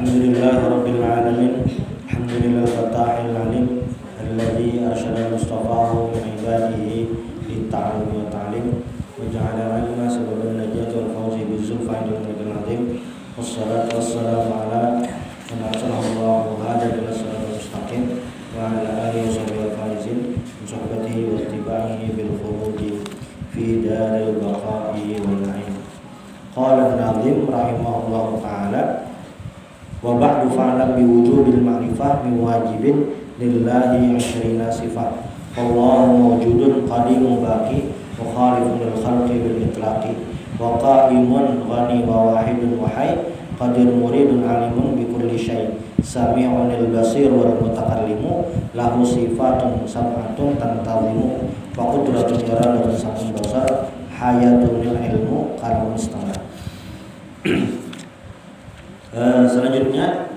Alhamdulillahirabbil alamin. Alhamdulillah fatahil alim alladzi arsyada mustafahu min ibadihi lit-ta'allum wa ta'lim wa ja'ala ilma sababan najati wal fawzi bi zulfa'il azim. Wassalatu wassalamu ala man arsalallahu hada ila siratal mustaqim wa ala alihi washabihi faizin bi suhbatihi wa ittiba'ihi bil khuludi fi daril baqa'i wal na'im. Qala an-nazim rahimahullahu ta'ala wa ba'du fa'lam bi wujubil ma'rifah min wajibin lillahi 'ashrina sifat. Allahu mawjudun qadimun baqi mukhalifun lil khalqi bil itlaqi wa qa'imun ghani wa wahidun wa hayy qadir muridun alimun bi kulli syai' sami'un lil basir wal mutakallimu lahu sifatun sab'atun tantazimu wa qudratun iradatun sab'un basar hayatun lil ilmu kalamun istamar. Selanjutnya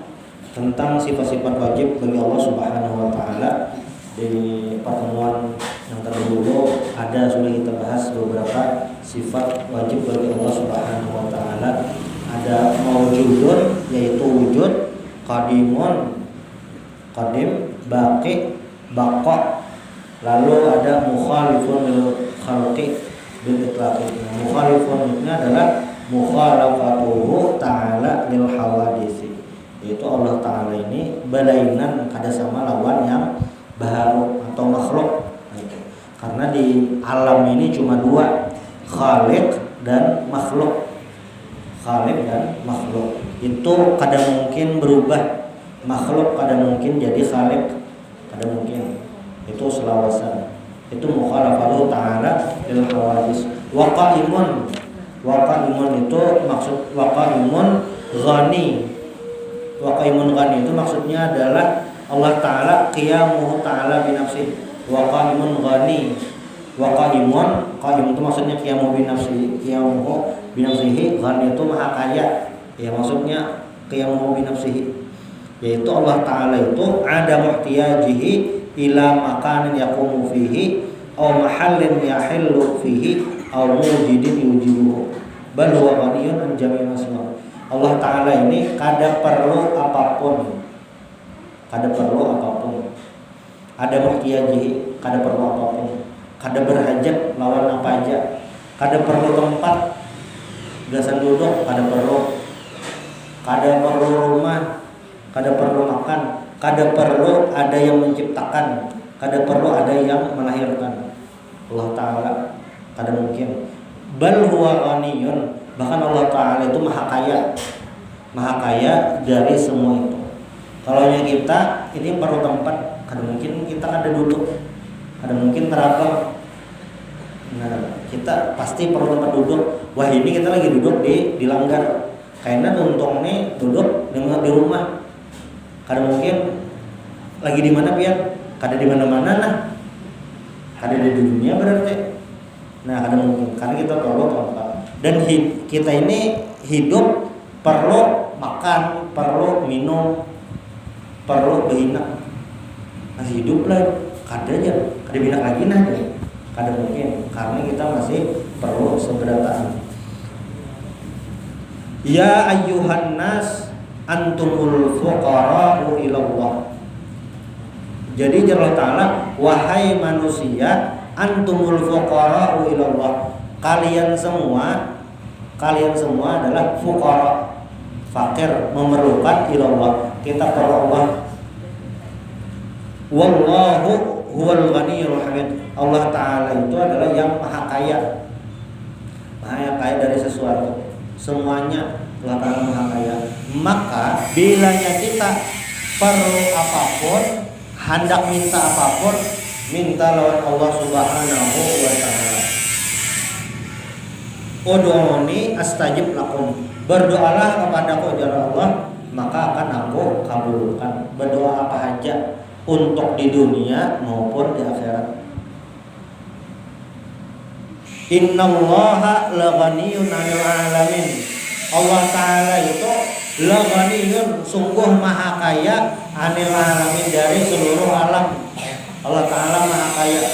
tentang sifat-sifat wajib bagi Allah Subhanahu wa taala. Di pertemuan yang terdahulu sudah kita bahas beberapa sifat wajib bagi Allah Subhanahu wa taala. Ada maujudun yaitu wujud, qadimun qadim, baqi baqa. Lalu ada mukhalifun lil khalqi bil itlaqi. Mukhalifun ini adalah mukhalafatuhu ta'ala lil hawadisi, yaitu Allah ta'ala ini berlainan kada sama lawan yang baharu atau makhluk. Karena di alam ini cuma dua, khaliq dan makhluk. Khaliq dan makhluk itu kada mungkin berubah, makhluk kada mungkin jadi khaliq, kada mungkin. Itu selawasan. Itu mukhalafatuhu ta'ala lil hawadis. Wa qa'imun itu maksud waqaimun ghani. Waqaimun ghani itu maksudnya adalah Allah Ta'ala qiyamuhu ta'ala binafsih. Waqaimun ghani. Qaim itu maksudnya qiyamuhu binafsih. Qiyamuhu binafsihi. Ghani itu maha kaya. Ya maksudnya qiyamuhu binafsihi, yaitu Allah Ta'ala itu ada muhtiyajihi ila makanin yaqumu fihi aw mahallin yahillu fihi aw mujidin yujibuhu bal huwa ghaniyun an jami'i masma. Allah Ta'ala ini kada perlu apapun. Ada muhtiyajihi, kada perlu apapun. Kada berhajat lawan apa aja. Kada perlu tempat gasan duduk, kada perlu. Kada perlu rumah, kada perlu makan, kada perlu ada yang menciptakan, kada perlu ada yang melahirkan. Allah Ta'ala kada mungkin. Bal huwa ghaniyun, bahkan Allah Ta'ala itu maha kaya dari semua itu. Kalau kita ini perlu tempat, kada mungkin kita kada duduk, kada mungkin terabang. Nah, kita pasti perlu tempat duduk. Wah, ini kita lagi duduk di langgar. Kayaknya tuntung nih duduk di rumah. Kada mungkin lagi di mana pian? Kada di mana-mana nah. Kada di dunia berarti. Nah, kada mungkin karena kita perlu tempat. Dan kita ini hidup perlu makan, perlu minum, perlu berhinak. Masih hidup lah, kada aja, kada binak lagi nah. Kada mungkin karena kita masih perlu seberataan. Ya ayyuhan nas antumul fuqara'u ilallah. Jadi Allah Ta'ala, wahai manusia, antumul fuqara'u ilallah. Kalian semua adalah fuqara, fakir, memerlukan ilallah. Kita perlu Allah. Wallahu huwal ghaniyyul hamid. Allah Ta'ala itu adalah yang maha kaya. Maha kaya dari sesuatu. Semuanya Allah Ta'ala maha kaya. Maka bilanya kita perlu apapun, hendak minta apapun, minta lawan Allah Subhanahu wa ta'ala. Ud'uni astajib lakum. Berdoalah kepadaku ya Allah, maka akan aku kabulkan. Berdoa apa aja, untuk di dunia maupun di akhirat. Innallaha laghaniyun 'anil 'alamin. Allah Ta'ala itu laghaniyun, sungguh maha kaya, 'anil 'alamin, dari seluruh alam. Allah Ta'ala maha kaya.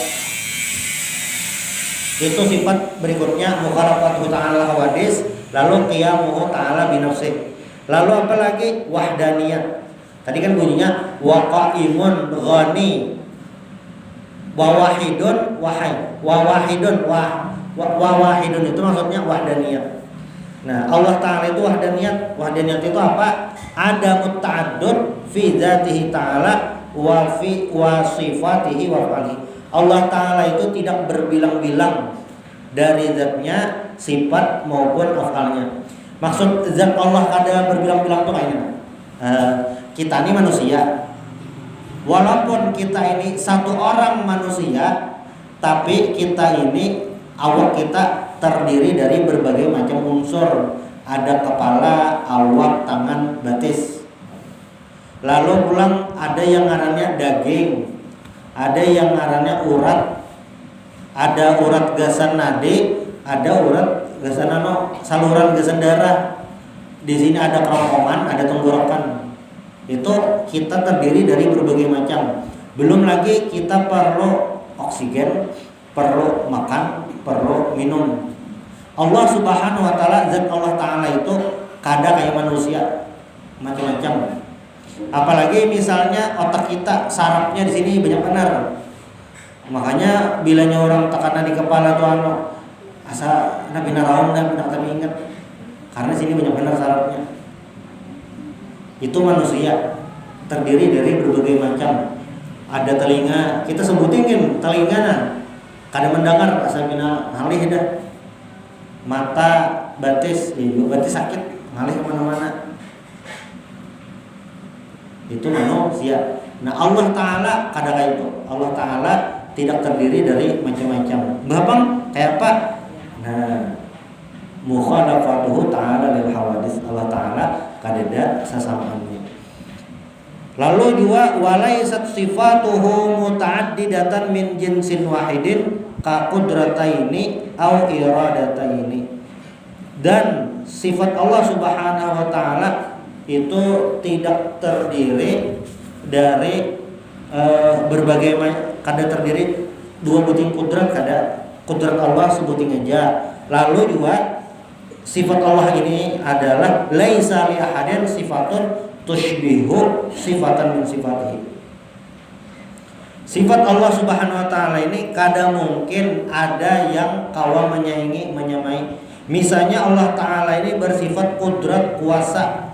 Itu sifat berikutnya, mukhalafatuhu ta'ala hawadis, lalu qiyamuhu ta'ala binafsih. Lalu apa lagi? Wahdaniyat. Tadi kan bunyinya wa qaimun ghani wa wahidun wahidun itu maksudnya wahdaniyat. Nah, Allah Ta'ala itu wahdaniyat. Wahdaniyat itu apa? Ada muta'addud fi dzatihi ta'ala wa fi sifatihi wa af'alihi. Allah Ta'ala itu tidak berbilang-bilang dari zatnya, sifat maupun af'alnya. Maksud zat Allah kada berbilang-bilang itu kayaknya. Kita ini manusia. Walaupun kita ini satu orang manusia, tapi kita ini awak kita terdiri dari berbagai macam unsur. Ada kepala, awak, tangan, batis. Lalu pulang ada yang ngarannya daging, ada yang ngarannya urat, ada urat gasan nadi, ada urat gasan saluran gasan darah. Di sini ada kerongkongan, ada tenggorokan. Itu kita terdiri dari berbagai macam. Belum lagi kita perlu oksigen, perlu makan, perlu minum. Allah Subhanahu wa taala, zat Allah Ta'ala itu kada kayak manusia, macam-macam. Apalagi misalnya otak kita sarafnya di sini banyak benar. Makanya bilanya orang tekanan di kepala tuh asa nabi naraum dan tidak tapi ingat. Karena sini banyak benar sarafnya. Itu manusia terdiri dari berbagai macam. Ada telinga, kita sebutin telinga nah. Kada mendengar asa bina halih dah. Mata, batis, batis sakit, ngalih kemana-mana. Itu manusia. Nah, Allah Ta'ala kada kayak itu. Allah Ta'ala tidak terdiri dari macam-macam. Bapang kayak apa? Nah, mukhalafatuhu ta'ala lil hawadis. Allah Ta'ala kadada sesamaannya. Lalu juga walaysat sifatuhu muta'addidatan min jinsin wahidin ka qudrataini au iradataini. Dan sifat Allah Subhanahu wa taala itu tidak terdiri dari berbagai kada terdiri dua buting kudrat, kada kudrat Allah sebuting aja. Lalu juga sifat Allah ini adalah laisa li ahadin sifatun tushbihu sifatan min sifatihi. Sifat Allah Subhanahu wa taala ini kada mungkin ada yang kawa menyaingi, menyamai. Misalnya Allah Ta'ala ini bersifat kudrat, kuasa.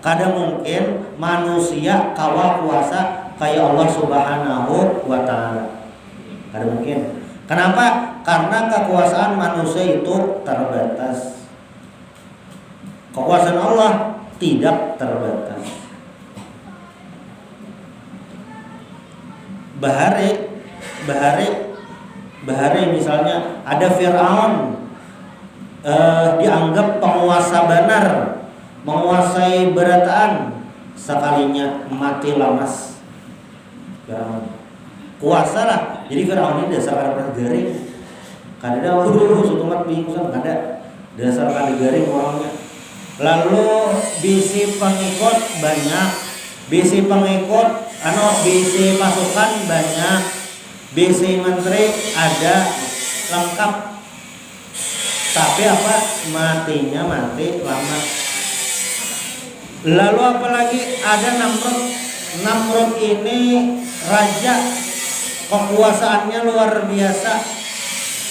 Kada mungkin manusia kawa kuasa kayak Allah Subhanahu wa taala. Kada mungkin. Kenapa? Karena kekuasaan manusia itu terbatas. Kekuasaan Allah tidak terbatas. Bahari misalnya ada Fir'aun dianggap penguasa benar, menguasai berataan, sekalinya mati lamas. Kuasa lah. Jadi Fir'aun ini dasar kada garing. Kada ada sutumat bingung kada. Dasar kada garing orangnya. Lalu bisi pengikut banyak, bisi pasukan banyak, bisi menteri ada lengkap. Tapi apa? Matinya mati lama. Lalu apalagi ada Namrud. Namrud ini raja, kekuasaannya luar biasa.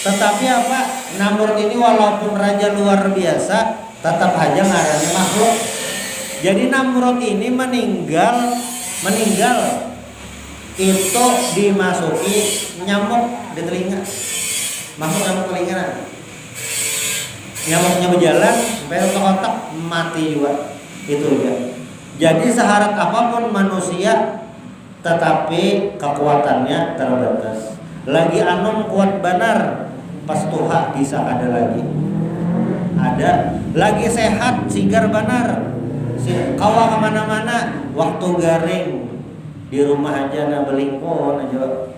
Tetapi apa? Namrud ini walaupun raja luar biasa, tetap aja ngarannya makhluk. Jadi Namrud ini meninggal itu dimasuki nyamuk di telinga. Masuk nyamuk telinga. Nyamuknya berjalan sampai ke otak mati juga. Itu ya. Jadi seharap apapun manusia tetapi kekuatannya terbatas. Lagi anom kuat benar pas tuha bisa ada lagi. Ada lagi sehat sigar benar. Kawa kemana-mana waktu garing di rumah aja na belingkon aja.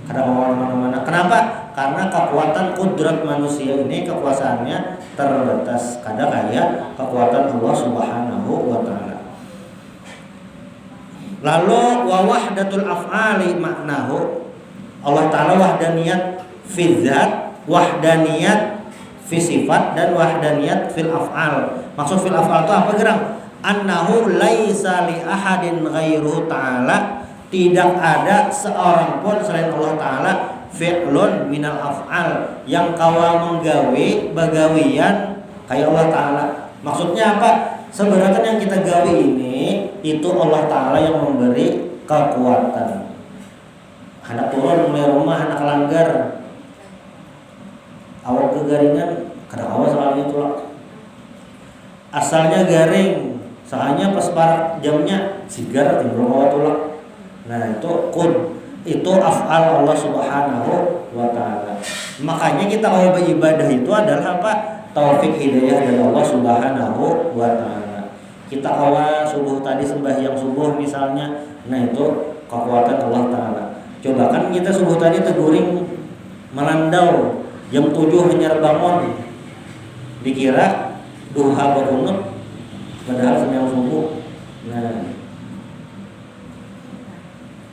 Kada kawa kemana-mana. Kenapa? Karena kekuatan kudrat manusia ini kekuasaannya terbatas. Kada kayak kekuatan Allah Subhanahu wa taala. Lalu wa wahdatul af'ali maknahu, Allah taala wahdaniyat fi dzat, wahdaniyat fi sifat dan wahdaniyat fil af'al. Maksud fil af'al itu apa gerang? Annahu laisa li ahadin ghairuhu ta'ala, tidak ada seorang pun selain Allah Ta'ala fi'lun minal af'al yang kawa menggawe bagawian kayak Allah Ta'ala. Maksudnya apa? Sebenarnya yang kita gawe ini itu Allah Ta'ala yang memberi kekuatan. Anak turun mulai rumah, anak langgar, awak kegaringan, kadang awak selalu tulak. Asalnya garing, soalnya pas parak jamnya sigar timbul awak tulak. Nah itu af'al Allah Subhanahu wa Ta'ala. Makanya kita kalau beribadah itu adalah apa? Taufik hidayah dari Allah Subhanahu wa Ta'ala. Kita awal subuh tadi sembahyang subuh misalnya, nah itu kekuatan Allah Ta'ala. Coba kan kita subuh tadi teguring melandau jam 7 hanya bangun, dikira duha berkunut padahal sembahyang subuh. Nah,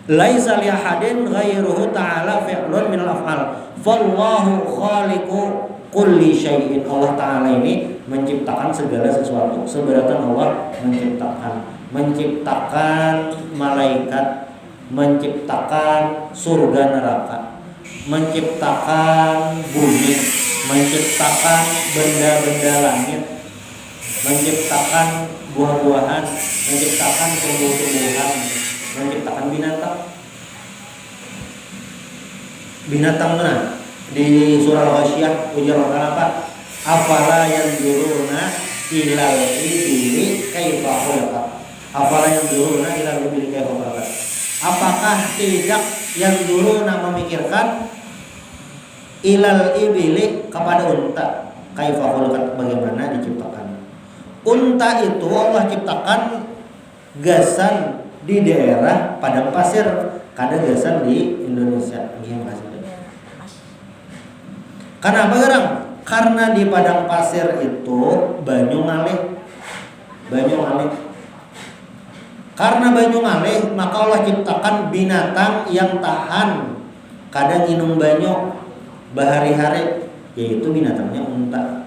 laisa li ahadin ghairuhu ta'ala fi'lun minal af'al. Fallahu khaliqu kulli syai'in. Allah Ta'ala ini menciptakan segala sesuatu. Sebenarnya Allah menciptakan malaikat, menciptakan surga neraka, menciptakan bumi, menciptakan benda-benda langit, menciptakan buah-buahan, menciptakan tumbuh-tumbuhan, menciptakan binatang mana? Di surah Al-Ghasyiyah ujar Allah apa? Afala yanzuruna ilal ibili kaifa khuliqat. Afala yanzuruna ilal ibili kaifa khuliqat. Apakah tidak yanzuruna memikirkan ilal ibili kepada unta kaifa khuliqat, bagaimana diciptakan. Unta itu Allah ciptakan gasan di daerah padang pasir, kada gasan di Indonesia. Gimana sih? Kenapa gerang? Karena di padang pasir itu banyu ngalih. Karena banyu ngalih, maka Allah ciptakan binatang yang tahan kadang minum banyu bahari-hari, yaitu binatangnya unta.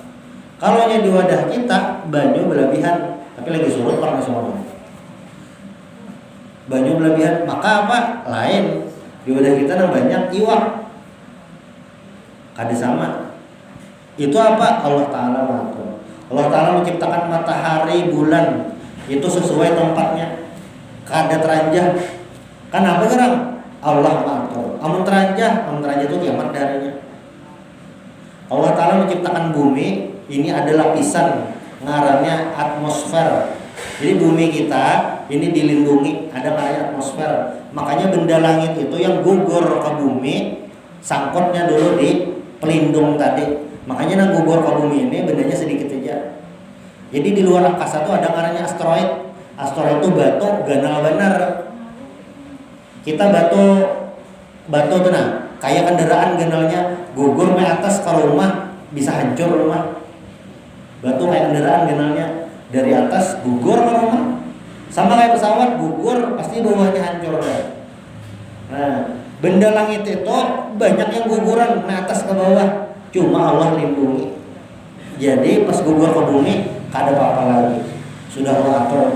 Kalau di wadah kita banyu berlebihan, tapi lagi surut pak semua. Banyu berlebihan, maka apa? Lain. Di wadah kita yang banyak iwak. Kada sama. Itu apa? Allah Ta'ala mengatur. Allah Ta'ala menciptakan matahari, bulan, itu sesuai tempatnya. Kada teranjah. Kenapa gerang? Allah mengatur. Amun teranjah itu kiamat darinya. Allah Ta'ala menciptakan bumi, ini ada lapisan ngarannya atmosfer. Jadi bumi kita ini dilindungi, ada ngarannya atmosfer. Makanya benda langit itu yang gugur ke bumi, sangkutnya dulu di pelindung tadi. Makanya nang gugur ke bumi ini bendanya sedikit saja. Jadi di luar angkasa tuh ada ngarannya asteroid. Asteroid itu batu ganal benar. Kita batu tuh nah, kayak kendaraan ganalnya gugur ke atas ke rumah bisa hancur rumah. Batu kayak kendaraan ganalnya dari atas gugur ke rumah. Sama kayak pesawat gugur pasti bawahnya hancur. Nah, benda langit itu banyak yang guguran ke atas ke bawah, cuma Allah lindungi. Jadi pas gugur ke bumi kada apa-apa lagi, sudah Allah atur.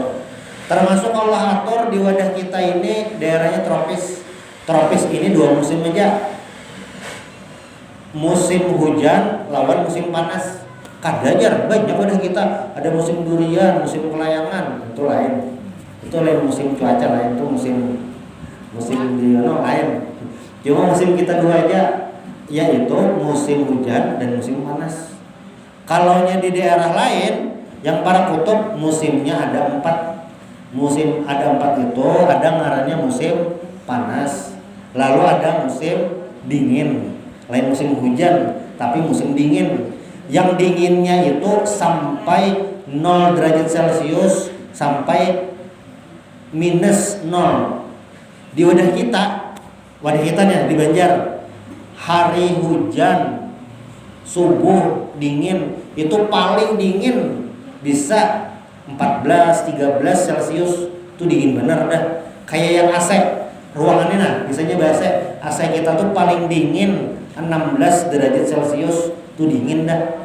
Termasuk Allah atur di wadah kita ini daerahnya tropis. Tropis ini 2 musim aja, musim hujan lawan musim panas. Kadajar banyak wadah kita, ada musim durian, musim kelayangan, itu lain musim cuaca lain, itu musim lain. Cuma musim kita 2 aja, yaitu musim hujan dan musim panas. Kalaunya di daerah lain yang para kutub musimnya ada 4. Musim ada 4 itu ada ngarannya musim panas, lalu ada musim dingin, lain musim hujan tapi musim dingin. Yang dinginnya itu sampai 0 derajat Celcius sampai minus 0. Di wadah kita nih di Banjar, hari hujan subuh dingin itu paling dingin bisa 14-13 Celcius, itu dingin bener dah. Kayak yang AC ruangannya nah, biasanya AC kita tuh paling dingin 16 derajat Celcius, itu dingin dah.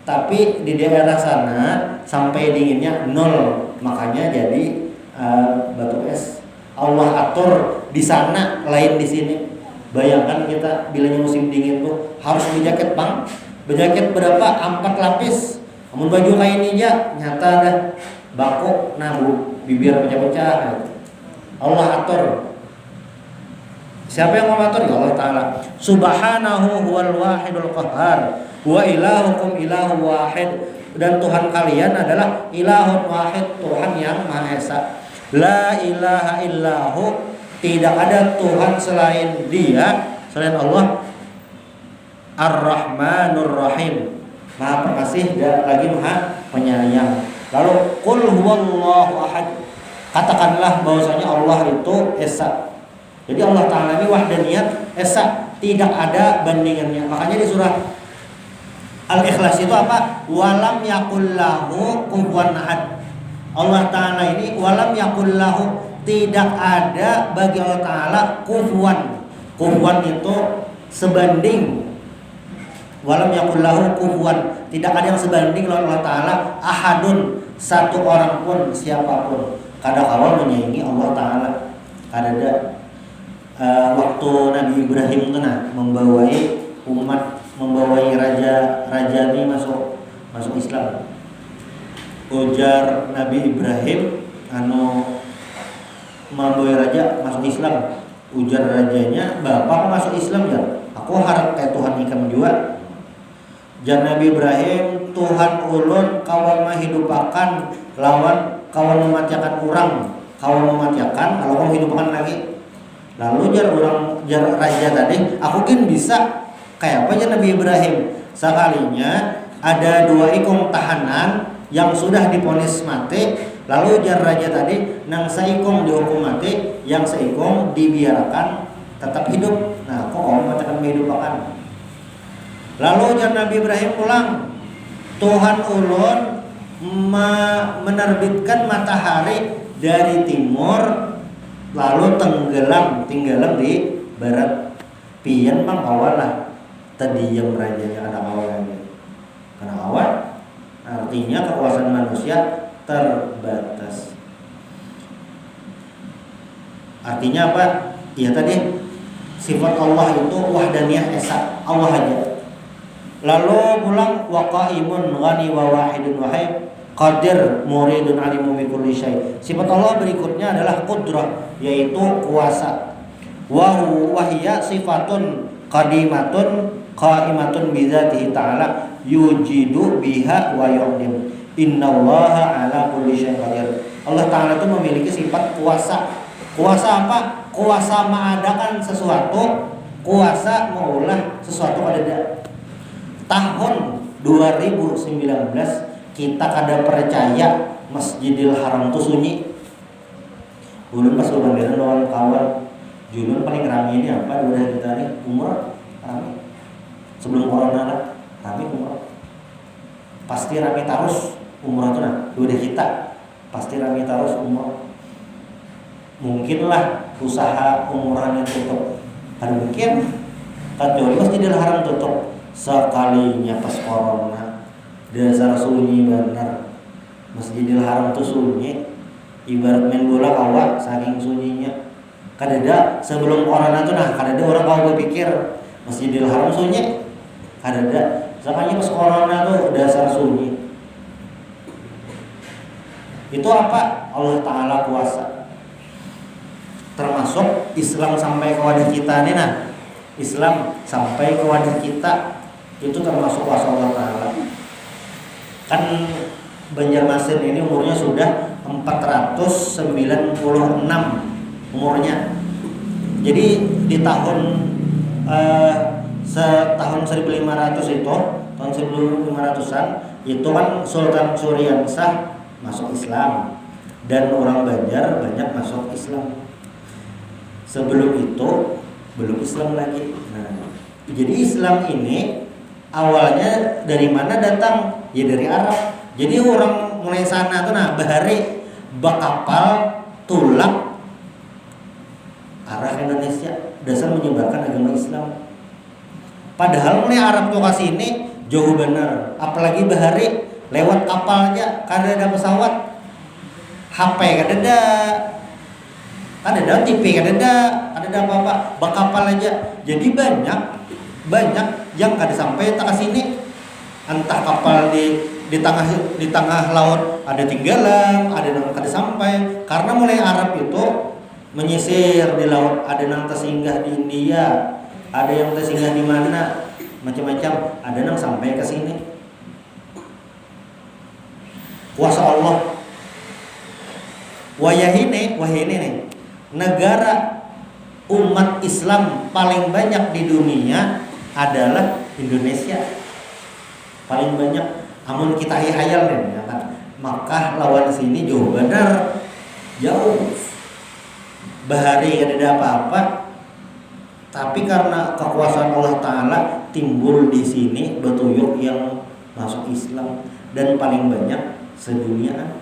tapi di daerah sana sampai dinginnya nol, makanya jadi batu es. Allah atur di sana lain di sini. Bayangkan kita bilanya musim dingin tuh harus berjaket bang, berjaket berapa? 4 lapis. Namun baju kain aja nyata dah bako, nah bu, bibir pecah-pecah. Allah atur. Siapa yang mengatur? Ya Allah Ta'ala. Subhanahu huwal wahidul qahhar wa ilahukum ilahu wahid. Dan Tuhan kalian adalah ilahun wahid, Tuhan yang Maha Esa. La ilaha illahu, tidak ada Tuhan selain Dia, selain Allah. Ar-Rahmanur Rahim, Maha Pengasih dan lagi Maha Penyayang. Lalu qul huwallahu ahad, katakanlah bahwasanya Allah itu Esa. Jadi Allah Ta'ala ini wahdaniyat Esa, tidak ada bandingannya. Makanya di surah Al-Ikhlas itu apa? Walam yakullahu kufuwan ahad. Allah Ta'ala ini walam yakullahu, tidak ada bagi Allah Ta'ala kufuwan. Kufuwan itu sebanding. Walam yakullahu kufuwan, tidak ada yang sebanding oleh Allah Ta'ala. Ahadun, satu orang pun, siapapun. Kadang-kadang menyaingi Allah Ta'ala. Ada waktu Nabi Ibrahim itu membawai umat, membawai raja ini masuk Islam. Ujar Nabi Ibrahim, membawai raja masuk Islam. Ujar rajanya, bapak masuk Islam ya? Aku harap kayak Tuhan ikam juga. Jar Nabi Ibrahim, Tuhan ulun kawan menghidupakan lawan kawan mematiakan orang. Kawan mematiakan, kalau kamu hidupakan lagi. Lalu jar raja tadi, aku kan bisa kayak apa aja Nabi Ibrahim. Sekalinya ada 2 ikung tahanan yang sudah diponis mati. Lalu jar raja tadi, nang seikung dihukum mati, yang seikung dibiarkan tetap hidup. Nah, kok kamu mengatakan menghidupkan? Lalu jar Nabi Ibrahim pulang, Tuhan ulun menerbitkan matahari dari timur lalu tenggelam di barat. Pian bang awal lah terdiam rajanya anak awalnya. Karena awal artinya kekuasaan manusia terbatas. Artinya apa? Ya tadi sifat Allah itu wahdaniyah esa, Allah aja. Lalu pulang waqaimun ghani wa wahidun wahid qadir muridun alimu bi kulli syai. Sifat Allah berikutnya adalah qudrah, yaitu kuasa. Wa hiya sifatun qadimatun qaimatun bi dzatihi ta'ala yujidu biha wa yu'dim. Innallaha ala kulli syai'in qadir. Allah Ta'ala itu memiliki sifat kuasa. Kuasa apa? Kuasa mengadakan sesuatu, kuasa mengolah sesuatu ada. Tahun 2019 kita kada percaya Masjidil Haram itu sunyi. Ulun pas lebaran lawan kawan, Junun paling ramai ini apa? Udah kita nih umrah ramai. Sebelum corona lah ramai umrah. Pasti ramai terus umrah itu udah kita pasti ramai terus umrah. Mungkinlah usaha umrahnya tutup. Ada mungkin kecuali Masjidil Haram tutup. Sekalinya pas corona dasar sunyi benar. Masjidil Haram tuh sunyi, ibarat main bola kawat saking sunyinya. Kadada sebelum corona tuh kadada orang kau berpikir Masjidil Haram sunyi. Kadada makanya pas corona tuh dasar sunyi. Itu apa? Allah Ta'ala kuasa. Termasuk Islam sampai ke wadah kita nih Islam sampai ke wadah kita itu termasuk kuasa Allah Ta'ala. Kan Banjarmasin ini umurnya sudah 496 umurnya. Jadi di tahun tahun 1500 itu, tahun 1500-an itu kan Sultan Suryansah masuk Islam dan orang Banjar banyak masuk Islam. Sebelum itu belum Islam lagi. Nah, jadi Islam ini awalnya dari mana datang? Ya dari Arab. Jadi orang mulai sana tuh bahari bakapal tulak arah Indonesia dasar menyebarkan agama Islam. Padahal mulai Arab tuh ke sini jauh benar. Apalagi bahari lewat kapal aja, kada ada pesawat, HP kada ada TV kada ada apa-apa, bakapal aja. Jadi banyak yang kada sampai tak ke sini. Entah kapal di tengah laut ada tinggalan, ada yang kada sampai. Karena mulai Arab itu menyisir di laut, ada yang tersinggah di India, ada yang tersinggah di mana, macam-macam, ada yang sampai ke sini. Kuasa Allah. Wahini nih, negara umat Islam paling banyak di dunia adalah Indonesia. Paling banyak. Amun kita hayal nih, ya kan? Makkah lawan sini jauh benar, jauh. Bahari ada apa-apa. Tapi karena kekuasaan Allah Ta'ala timbul di sini betuyuk yang masuk Islam dan paling banyak sedunia.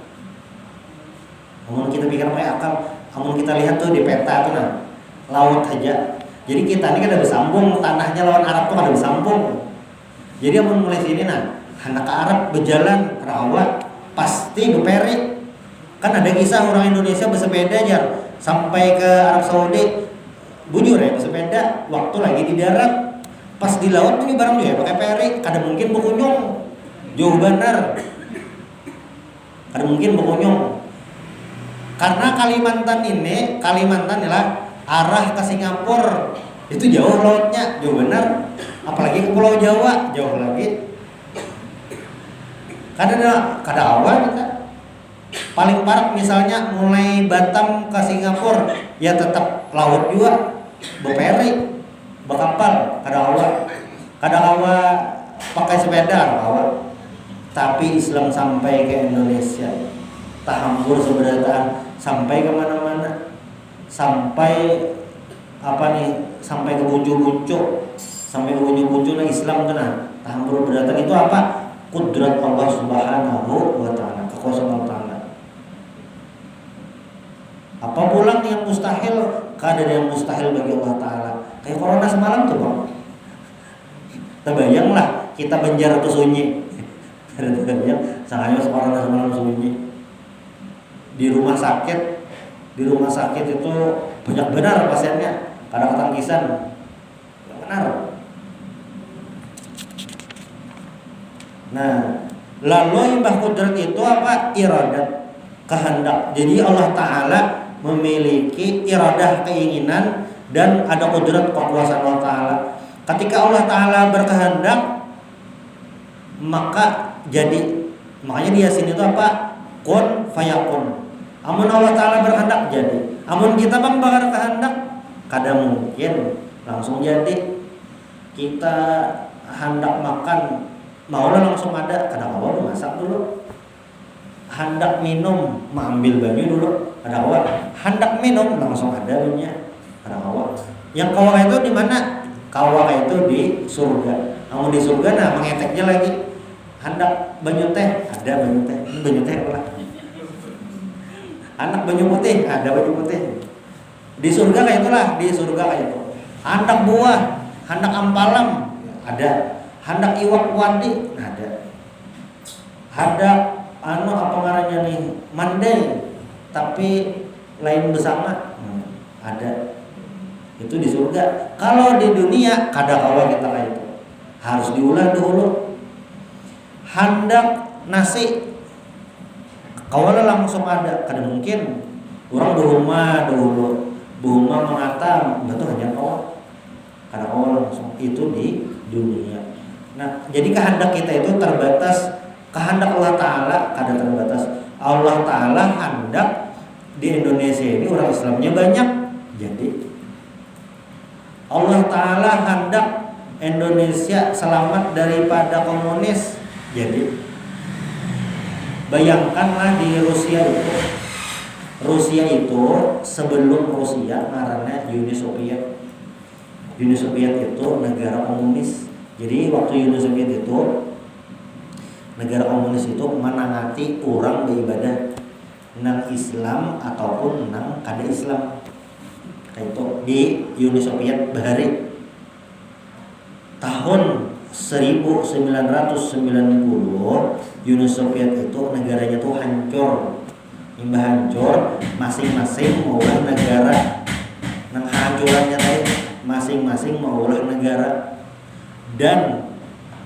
Amun kita pikir pakai akal, amun kita lihat tuh di peta tuh nah, laut aja. Jadi kita ini kan ada bersambung, tanahnya lawan Arab tuh ada bersambung. Jadi amun mulai sini nah, anak Arab berjalan ke Rawa pasti beperi. Kan ada kisah orang Indonesia bersepeda aja sampai ke Arab Saudi. Bujur ya bersepeda waktu lagi di darat. Pas di laut ini barang dia pakai peri, kada mungkin berkunjung. Jauh benar. Kada mungkin berkunjung. Karena Kalimantan adalah arah ke Singapura. Itu jauh lautnya, jauh benar. Apalagi ke Pulau Jawa, jauh lagi. Kada awal kita. Paling parah misalnya mulai Batam ke Singapura, ya tetap laut juga, beperi, bekapal, kada awal pakai sepeda, awal. Tapi Islam sampai ke Indonesia, tahambur seberataan, sampai kemana-mana, sampai sampai ke buncu-buncu, nah Islam kena tahambur berdatang itu apa? Kudrat Allah Subhanahu wa Ta'ala, kekuasaan Allah Ta'ala. Apa pulang yang mustahil? Kada ada yang mustahil bagi Allah Ta'ala. Kayak corona semalam tuh bang. Terbayanglah kita penjara tuh sunyi. Terbayang, sanganya corona semalam sunyi. Di rumah sakit itu banyak benar pasiennya. Kada ketangkisan. Benar. Nah, lalu imbah kudrat itu apa? Iradat, kehendak. Jadi Allah Ta'ala memiliki iradah, keinginan, dan ada kudrat, kekuasaan Allah Ta'ala. Ketika Allah Ta'ala berkehendak, maka jadi. Makanya dia sini itu apa? Kun fayakun. Amun Allah Ta'ala berkehendak jadi. Amun kita bang bakar kehendak, kada mungkin langsung jadi. Kita hendak makan, maulah langsung ada, kadang awal masak dulu. Hendak minum, ambil banyu dulu, kadang awal. Hendak minum langsung ada banyak, kadang awal. Yang kawah itu di mana? Kawah itu di surga. Namun di surga nah mengeteknya lagi. Hendak banyu teh, ada banyu teh. Ini banyu teh apa? Anak banyu putih, ada banyu putih. Di surga kayak itulah, di surga kayak itu. Hendak buah, hendak ampalam, ada. Hendak iwak wadi ada. Hendak apa ngarannya nih mandai tapi lain bersama ada. Itu di surga. Kalau di dunia kada kawa kita kayak itu. Harus diulah dulu. Hendak nasi kawalah langsung ada. Kada mungkin orang berumah dulu. Berumah mengatam, betul hanya kawa. Kada kawa langsung itu di dunia. Nah, jadi kehendak kita itu terbatas. Kehendak Allah Ta'ala kada terbatas. Allah Ta'ala hendak di Indonesia ini orang Islamnya banyak. Jadi Allah Ta'ala hendak Indonesia selamat daripada komunis. Jadi bayangkanlah di Rusia itu sebelum Rusia ngarannya Uni Soviet. Uni Soviet itu negara komunis. Jadi waktu Uni Soviet itu negara komunis itu menangati orang beribadah nang Islam ataupun nang kada Islam. Kayak itu di Uni Soviet bahari tahun 1990 Uni Soviet itu negaranya tuh hancur, masing-masing maulah negara. Nang hancurannya tadi masing-masing maulah negara. Dan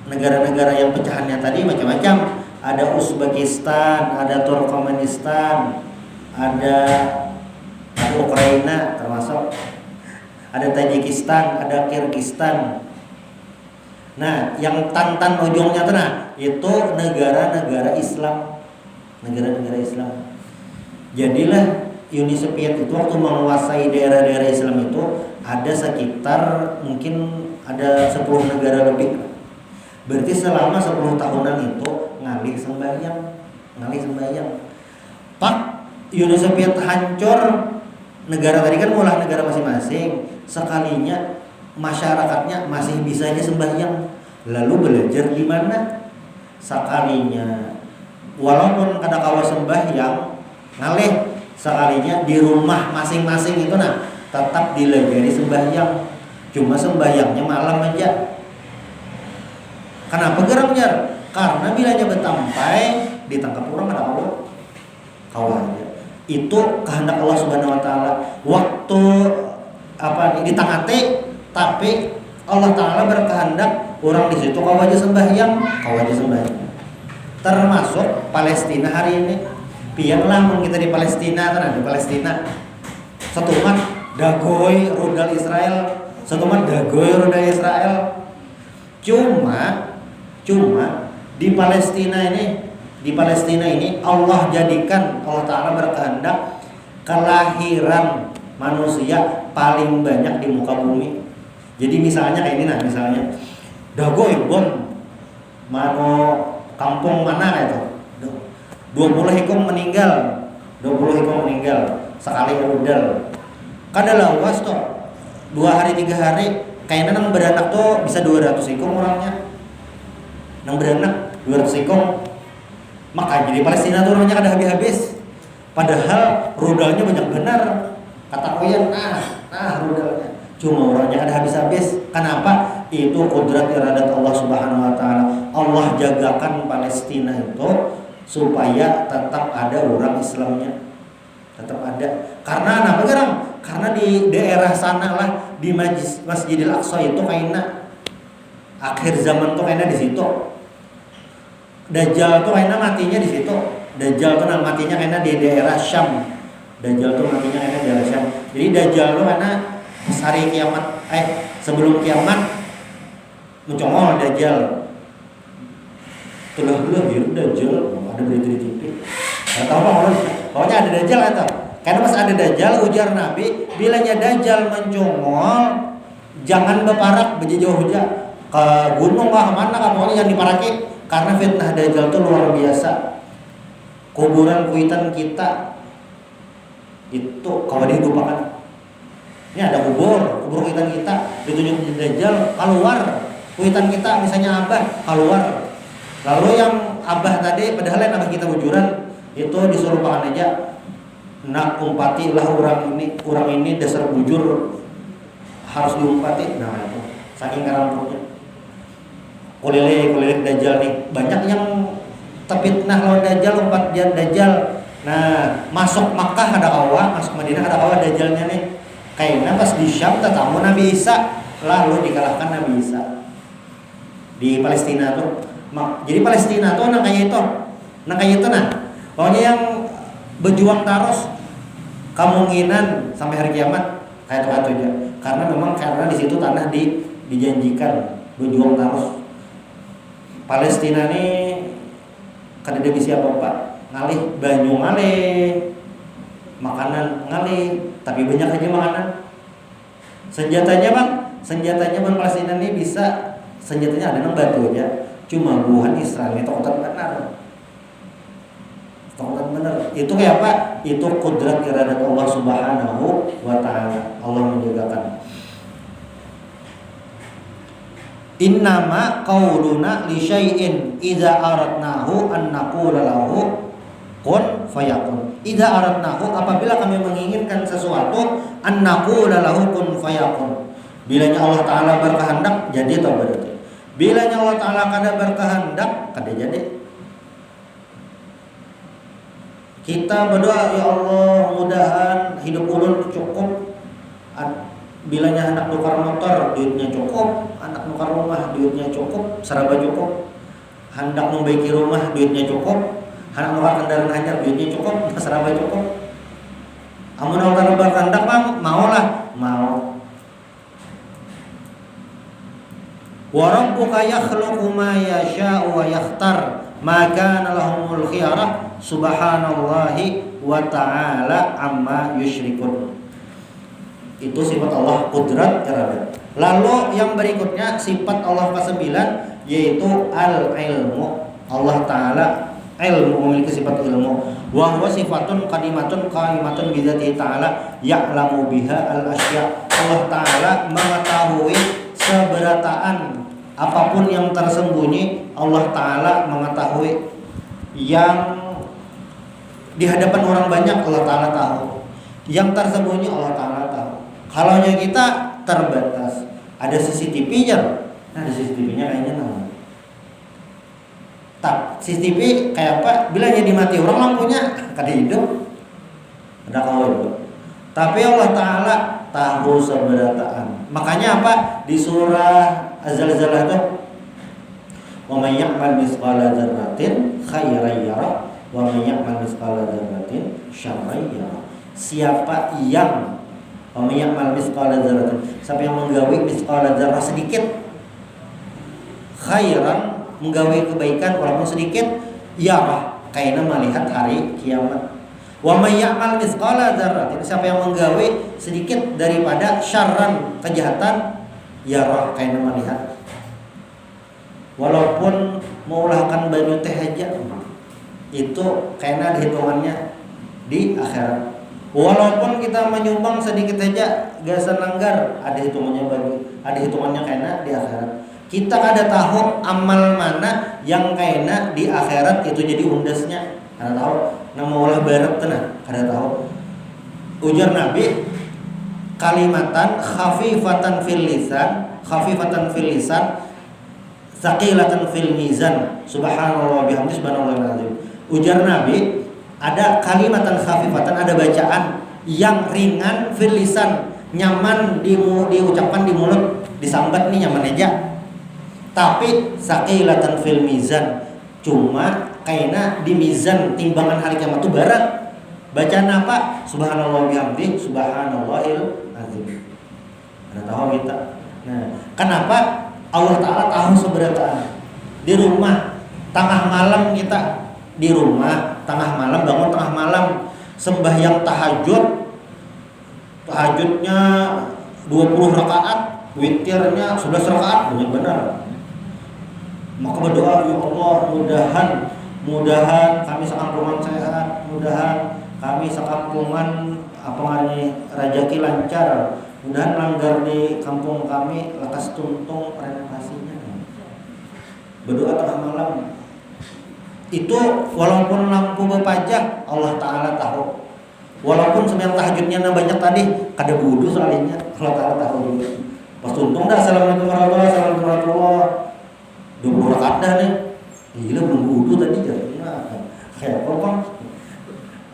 negara-negara yang pecahannya tadi macam-macam. Ada Uzbekistan, ada Turkmenistan, ada Ukraina termasuk, ada Tajikistan, ada Kyrgyzstan. Nah, yang tantan ujungnya tenang itu negara-negara Islam, negara-negara Islam. Jadilah Uni Soviet itu waktu menguasai daerah-daerah Islam itu ada sekitar mungkin ada 10 negara lebih. Berarti selama 10 tahunan itu ngalih sembahyang. Pak, Uni Soviet hancur, negara tadi kan mulai negara masing-masing, sekalinya masyarakatnya masih bisa aja sembahyang. Lalu belajar di mana? Sekalinya walaupun kada kawa sembahyang, ngalih sekalinya di rumah masing-masing itu tetap dilajari sembahyang. Cuma sembahyangnya malam aja. Kenapa geramnya? Karena bilanya betampai ditangkap orang kada kawa aja. Itu kehendak Allah Subhanahu wa taala. Waktu ditangate, tapi Allah taala berkehendak orang di situ kau aja sembahyang. Termasuk Palestina hari ini. Pianlah mun kita di Palestina di Palestina. Satu umat dagoy rudal Israel, Cuma di Palestina ini Allah taala berkehendak kelahiran manusia paling banyak di muka bumi. Jadi misalnya kayak ini misalnya dagoy bom mano kampung mana itu 20 ekor meninggal sekali rudal. Kada lawas tuh 2 hari 3 hari kayaknya nang beranak tuh bisa 200 ekor orangnya. Nang beranak 200 ekor. Makanya di Palestina tuh orangnya kada habis-habis. Padahal rudalnya banyak benar. Kata koyan rudalnya. Cuma orangnya kada habis-habis. Kenapa? Itu kodrat iradat Allah Subhanahu wa taala. Allah jagakan Palestina itu supaya tetap ada orang Islamnya. Tetap ada. Karena apa gerang? Karena di daerah sana lah di Masjidil Aqsa itu kayaknya akhir zaman tuh kayaknya di situ. Dajjal tuh kayaknya matinya di situ. Dajjal tuh matinya kayaknya di daerah Syam. Jadi Dajjal tuh karena hari kiamat sebelum kiamat mencongol Dajjal. Tulah biru Dajjal ada berita di TV. Enggak tahu apa pokoknya ada Dajjal atau karena pas ada Dajjal ujar Nabi bilanya Dajjal mencongol jangan beparak berjauh ke gunung kah mana pokoknya yang diparaki karena fitnah Dajjal itu luar biasa. Kuburan kuitan kita itu kalau dilupakan. Ini ada kubur kuitan kita ditunjuk Dajjal keluar. Kuitan kita misalnya Abah keluar. Lalu yang Abah tadi padahal yang Abah kita bujuran itu disuruh pakan aja. Nak umpati lah orang ini dasar bujur harus diumpati. Nah itu saking karampunya. Kulilik Dajjal nih banyak yang terfitnah lawan Dajjal umpat dia Dajjal. Nah masuk Makkah ada kawa, masuk Madinah ada kawa Dajjalnya nih. Kayaknya pas di Syam tetamu Nabi Isa lalu dikalahkan Nabi Isa di Palestina tuh. Jadi Palestina tuh kayak itu pokoknya yang berjuang terus kemungkinan sampai hari kiamat kayak itu aja. Karena di situ tanah dijanjikan berjuang terus. Palestina nih kada ada bisa apa-apa. Ngalih banyu ngalih, makanan ngalih, tapi banyak aja makanan. Senjatanya Palestina nih bisa senjatanya ada nang batunya. Cuma buhan Israel itu kotor benar. Itu kayak apa? Itu kodrat iradat Allah Subhanahu wa taala. Allah menjagakan. Innama qauluna li syai'in idza aradnahu an naqula lahu kun fayakun. Idza aradnahu apabila kami menginginkan sesuatu an naqula lahu kun fayakun. Bilanya Allah taala berkehendak jadi atau berarti. Bilanya Allah Ta'ala kada berkehendak, kada jadi. Kita berdoa, ya Allah mudahan hidup ulun cukup. Bilanya anak nukar motor, duitnya cukup. Anak nukar rumah, duitnya cukup. Seraba cukup. Hendak membaiki rumah, duitnya cukup. Anak nukar kendaraan anyar, duitnya cukup. Seraba cukup. Amun Allah Ta'ala berkehendak maulah, mau. Wa rabbuka yakhluqu ma yasha'u wa yakhtar ma kana lahumul khiyarah subhanallahi wa ta'ala amma yusyrikun. Itu sifat Allah qudrat iradah. Lalu yang berikutnya sifat Allah ke-9 yaitu al-ilmu. Allah Ta'ala ilmu, memiliki sifat ilmu. Wa huwa sifatun qadimatun qaimatun bi dzatihi ta'ala ya'lamu biha al-asya'. Allah Ta'ala mengetahui seberataan apapun yang tersembunyi. Allah Ta'ala mengetahui yang di hadapan orang banyak, Allah Ta'ala tahu. Yang tersembunyi Allah Ta'ala tahu. Kalau kita terbatas, ada CCTV-nya. Nah, ada CCTV-nya kayaknya namanya. Tak, CCTV kayak apa? Bila jadi mati orang lampunya kada hidup. Ada kau itu. Tapi Allah Ta'ala tahu seberataan. Makanya apa? Di surah Az-Zalzalah itu, wa may ya'mal mithqala dzarratin khairan yarah wa may ya'mal mithqala dzarratin syarran yarah. Siapa yang wa may ya'mal mithqala dzarratin, siapa yang menggawe mithqala dzarrah sedikit, khairan menggawe kebaikan walaupun sedikit, yarah kaina melihat hari kiamat. Wa may ya'mal mithqala dzarratin, siapa yang menggawe sedikit daripada syarran kejahatan, yarah kaina melihat. Walaupun meulahkan banyu teh aja, itu kaina hitungannya di akhirat. Walaupun kita menyumbang sedikit saja gasan langgar, ada hitungannya ada hitungannya kaina di akhirat. Kita kada tahu amal mana yang kaina di akhirat itu jadi undasnya. Kada tahu. Nama ulah barat tenang, kada tahu. Ujar Nabi, kalimatan khafifatan fil lisan, thaqilatan fil mizan. Subhanallah bihamdi subhanallahil azim. Ujar Nabi, ada kalimatan khafifatan, ada bacaan yang ringan fil lisan, nyaman diucapkan di mulut, disambat nih nyaman aja. Tapi thaqilatan fil mizan, cuma kaina di mizan timbangan hari kiamat itu berat. Bacaan apa? Subhanallah bihamdi subhanallahil azim. Ada tahu kita. Nah, kenapa Allah Ta'ala tahu seberataan? Di rumah tengah malam kita, di rumah tengah malam, bangun tengah malam sembahyang tahajudnya 20 rakaat, witirnya 11 rakaat, banyak benar. Maka berdoa, ya Allah mudahan kami sakampungan sehat, mudahan kami sakampungan rezeki lancar, mudahan langgar di kampung kami lekas tuntung renovasinya. Berdoa tengah malam. Itu walaupun lampu berpajak, Allah Ta'ala tahu. Walaupun sembahyang tahajudnya banyak tadi, kada wudu soalnya, Allah Ta'ala tahu juga. Pas tuntung dah, assalamualaikum warahmatullahi wabarakatuh. 20 rakaat dah nih. Gila belum wudu tadi jadinya. Kayak apa?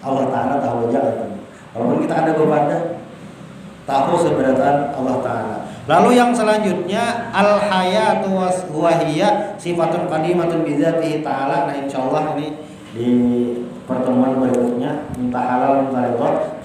Allah Ta'ala tahu aja kan. Walaupun kita ada berbeda, tahu seberataan Allah Ta'ala. Lalu yang selanjutnya al-hayatu wahiyya sifatun qadimatun bi dzatihi ta'ala. Nah insyaallah ini di pertemuan berikutnya minta halal minta ridho.